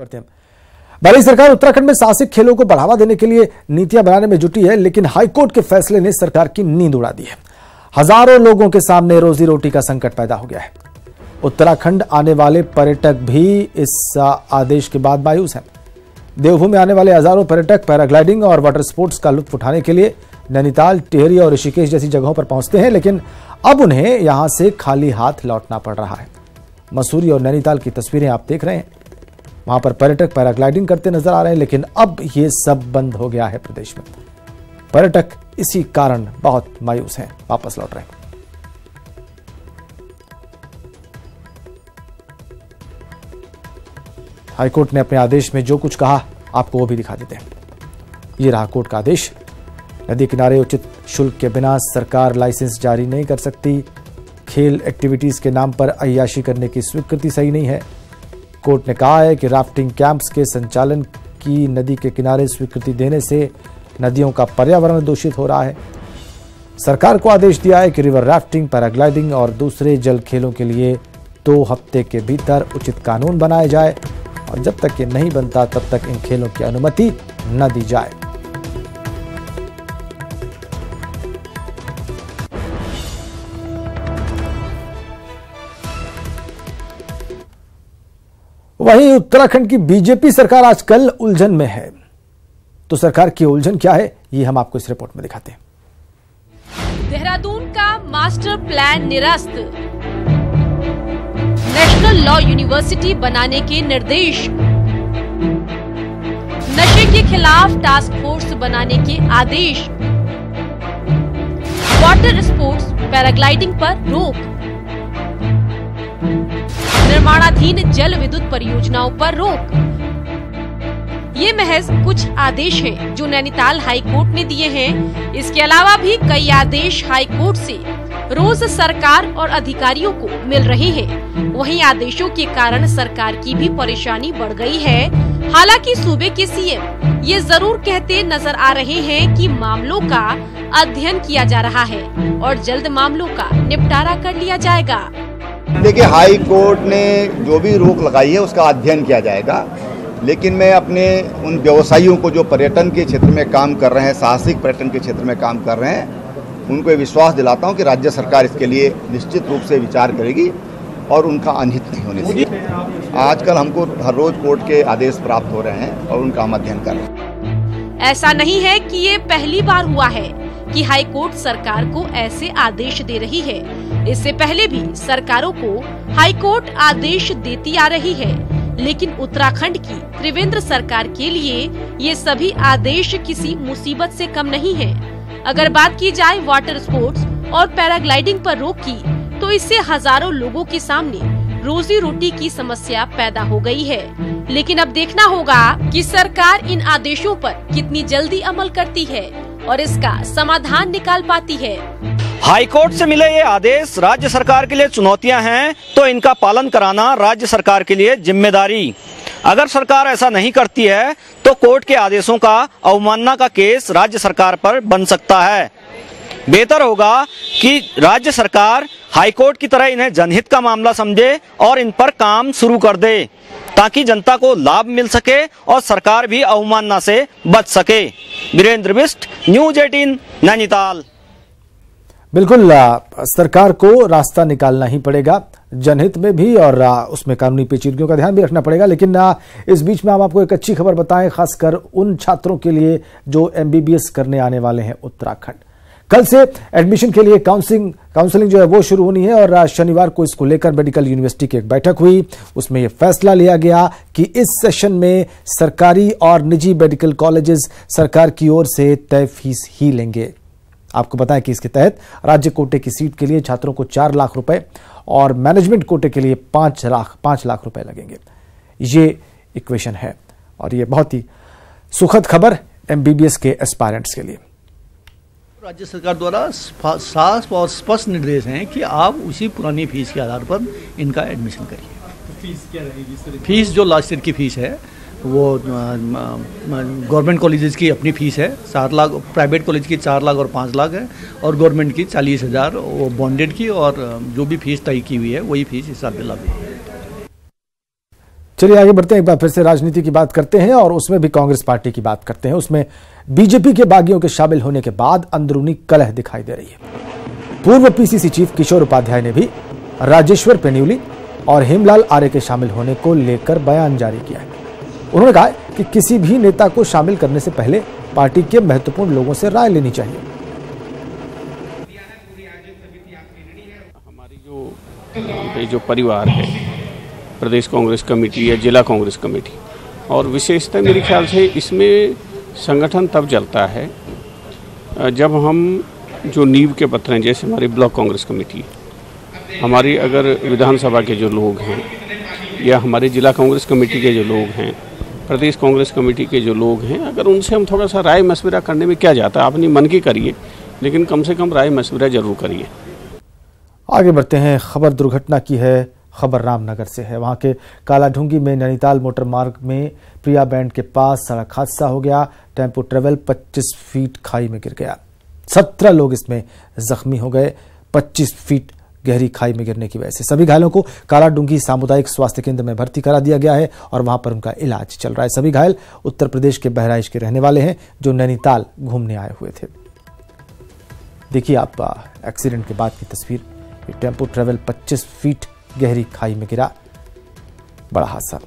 बढ़ते हैं। भारत सरकार उत्तराखंड में साहसिक खेलों को बढ़ावा देने के लिए नीतियां बनाने में जुटी है, लेकिन हाईकोर्ट के फैसले ने सरकार की नींद उड़ा दी है। हजारों लोगों के सामने रोजी रोटी का संकट पैदा हो गया है। उत्तराखंड आने वाले पर्यटक भी इस आदेश के बाद मायूस हैं। देवभूमि आने वाले हजारों पर्यटक पैराग्लाइडिंग और वाटर स्पोर्ट्स का लुत्फ उठाने के लिए नैनीताल, टिहरी और ऋषिकेश जैसी जगहों पर पहुंचते हैं, लेकिन अब उन्हें यहां से खाली हाथ लौटना पड़ रहा है। मसूरी और नैनीताल की तस्वीरें आप देख रहे हैं। वहां पर पर्यटक पैराग्लाइडिंग करते नजर आ रहे हैं, लेकिन अब ये सब बंद हो गया है। प्रदेश में पर्यटक इसी कारण बहुत मायूस हैं, वापस लौट रहे हैं। हाईकोर्ट ने अपने आदेश में जो कुछ कहा आपको वो भी दिखा देते हैं। ये रहा कोर्ट का आदेश। नदी किनारे उचित शुल्क के बिना सरकार लाइसेंस जारी नहीं कर सकती। खेल एक्टिविटीज के नाम पर अय्याशी करने की स्वीकृति सही नहीं है। कोर्ट ने कहा है कि राफ्टिंग कैंप्स के संचालन की नदी के किनारे स्वीकृति देने से नदियों का पर्यावरण दूषित हो रहा है। सरकार को आदेश दिया है कि रिवर राफ्टिंग, पैराग्लाइडिंग और दूसरे जल खेलों के लिए 2 हफ्ते के भीतर उचित कानून बनाए जाए और जब तक ये नहीं बनता तब तक इन खेलों की अनुमति न दी जाए। वहीं उत्तराखंड की बीजेपी सरकार आजकल उलझन में है। तो सरकार की उलझन क्या है, ये हम आपको इस रिपोर्ट में दिखाते हैं। देहरादून का मास्टर प्लान निरस्त, नेशनल लॉ यूनिवर्सिटी बनाने के निर्देश, नशे के खिलाफ टास्क फोर्स बनाने के आदेश, वाटर स्पोर्ट्स पैराग्लाइडिंग पर रोक, निर्माणाधीन जल विद्युत परियोजनाओं पर रोक। ये महज कुछ आदेश हैं जो नैनीताल हाईकोर्ट ने दिए हैं। इसके अलावा भी कई आदेश हाईकोर्ट से रोज सरकार और अधिकारियों को मिल रहे हैं। वहीं आदेशों के कारण सरकार की भी परेशानी बढ़ गई है। हालांकि सूबे के सीएम ये जरूर कहते नजर आ रहे हैं कि मामलों का अध्ययन किया जा रहा है और जल्द मामलों का निपटारा कर लिया जाएगा। देखिए, हाई कोर्ट ने जो भी रोक लगाई है उसका अध्ययन किया जाएगा, लेकिन मैं अपने उन व्यवसायियों को जो पर्यटन के क्षेत्र में काम कर रहे हैं, साहसिक पर्यटन के क्षेत्र में काम कर रहे हैं, उनको ये विश्वास दिलाता हूं कि राज्य सरकार इसके लिए निश्चित रूप से विचार करेगी और उनका अनहित नहीं होने देगी। आजकल हमको हर रोज कोर्ट के आदेश प्राप्त हो रहे हैं और उनका हम अध्ययन कर रहे हैं। ऐसा नहीं है कि ये पहली बार हुआ है कि हाईकोर्ट सरकार को ऐसे आदेश दे रही है। इससे पहले भी सरकारों को हाईकोर्ट आदेश देती आ रही है, लेकिन उत्तराखंड की त्रिवेंद्र सरकार के लिए ये सभी आदेश किसी मुसीबत से कम नहीं है। अगर बात की जाए वाटर स्पोर्ट्स और पैराग्लाइडिंग पर रोक की, तो इससे हजारों लोगों के सामने रोजी रोटी की समस्या पैदा हो गई है। लेकिन अब देखना होगा कि सरकार इन आदेशों पर कितनी जल्दी अमल करती है और इसका समाधान निकाल पाती है। हाईकोर्ट से मिले ये आदेश राज्य सरकार के लिए चुनौतियां हैं, तो इनका पालन कराना राज्य सरकार के लिए जिम्मेदारी। अगर सरकार ऐसा नहीं करती है तो कोर्ट के आदेशों का अवमानना का केस राज्य सरकार पर बन सकता है। बेहतर होगा कि राज्य सरकार हाईकोर्ट की तरह इन्हें जनहित का मामला समझे और इन पर काम शुरू कर दे, ताकि जनता को लाभ मिल सके और सरकार भी अवमानना से बच सके। वीरेंद्र बिष्ट, न्यूज 18, नैनीताल। बिल्कुल, सरकार को रास्ता निकालना ही पड़ेगा जनहित में भी, और उसमें कानूनी पेचीदगियों का ध्यान भी रखना पड़ेगा। लेकिन इस बीच में हम आपको एक अच्छी खबर बताएं, खासकर उन छात्रों के लिए जो MBBS करने आने वाले हैं उत्तराखंड। कल से एडमिशन के लिए काउंसलिंग जो है वो शुरू होनी है, और शनिवार को इसको लेकर मेडिकल यूनिवर्सिटी की एक बैठक हुई। उसमें यह फैसला लिया गया कि इस सेशन में सरकारी और निजी मेडिकल कॉलेजेस सरकार की ओर से तय फीस ही लेंगे। आपको बताएं कि इसके तहत राज्य कोटे की सीट के लिए छात्रों को 4 लाख रुपए और मैनेजमेंट कोटे के लिए 5 लाख रुपए लगेंगे। ये इक्वेशन है और ये बहुत ही सुखद खबर MBBS के एस्पायरेंट्स के लिए। राज्य सरकार द्वारा साफ और स्पष्ट निर्देश हैं कि आप उसी पुरानी फीस के आधार पर इनका एडमिशन करिए। तो फीस क्या रहेगी? फीस जो लास्ट ईयर की फीस है वो गवर्नमेंट कॉलेजेस की अपनी फीस है 7 लाख, प्राइवेट कॉलेज की 4 लाख और 5 लाख है, और गवर्नमेंट की 40,000 वो बॉन्डेड की, और जो भी फीस तय की हुई है वही फीस हिसाब से लागू है। चलिए आगे बढ़ते हैं, एक बार फिर से राजनीति की बात करते हैं और उसमें भी कांग्रेस पार्टी की बात करते हैं। उसमें बीजेपी के बागियों के शामिल होने के बाद अंदरूनी कलह दिखाई दे रही है। पूर्व पीसीसी चीफ किशोर उपाध्याय ने भी राजेश्वर पेन्यूली और हेमलाल आर्य के शामिल होने को लेकर बयान जारी किया है। उन्होंने कहा कि किसी भी नेता को शामिल करने से पहले पार्टी के महत्वपूर्ण लोगों से राय लेनी चाहिए। हमारी जो परिवार है, प्रदेश कांग्रेस कमेटी या जिला कांग्रेस कमेटी, और विशेषतः मेरे ख्याल से इसमें संगठन तब चलता है जब हम जो नींव के पत्थर हैं, जैसे हमारी ब्लॉक कांग्रेस कमेटी, हमारी अगर विधानसभा के जो लोग हैं या हमारे जिला कांग्रेस कमेटी के जो लोग हैं, प्रदेश कांग्रेस कमेटी के जो लोग हैं, अगर उनसे हम थोड़ा सा राय मशविरा करने में क्या जाता है, अपनी मन की करिए, लेकिन कम से कम राय मशविरा जरूर करिए। आगे बढ़ते हैं, खबर दुर्घटना की है। खबर रामनगर से है। वहां के कालाढूंगी में नैनीताल मोटर मार्ग में प्रिया बैंड के पास सड़क हादसा हो गया। टेम्पो ट्रेवल 25 फीट खाई में गिर गया। 17 लोग इसमें जख्मी हो गए। 25 फीट गहरी खाई में गिरने की वजह से सभी घायलों को कालाढूंगी सामुदायिक स्वास्थ्य केंद्र में भर्ती करा दिया गया है और वहां पर उनका इलाज चल रहा है। सभी घायल उत्तर प्रदेश के बहराइच के रहने वाले हैं जो नैनीताल घूमने आए हुए थे। देखिए आप एक्सीडेंट के बाद की तस्वीर। टेम्पो ट्रेवल 25 फीट गहरी खाई में गिरा। बड़ा हादसा।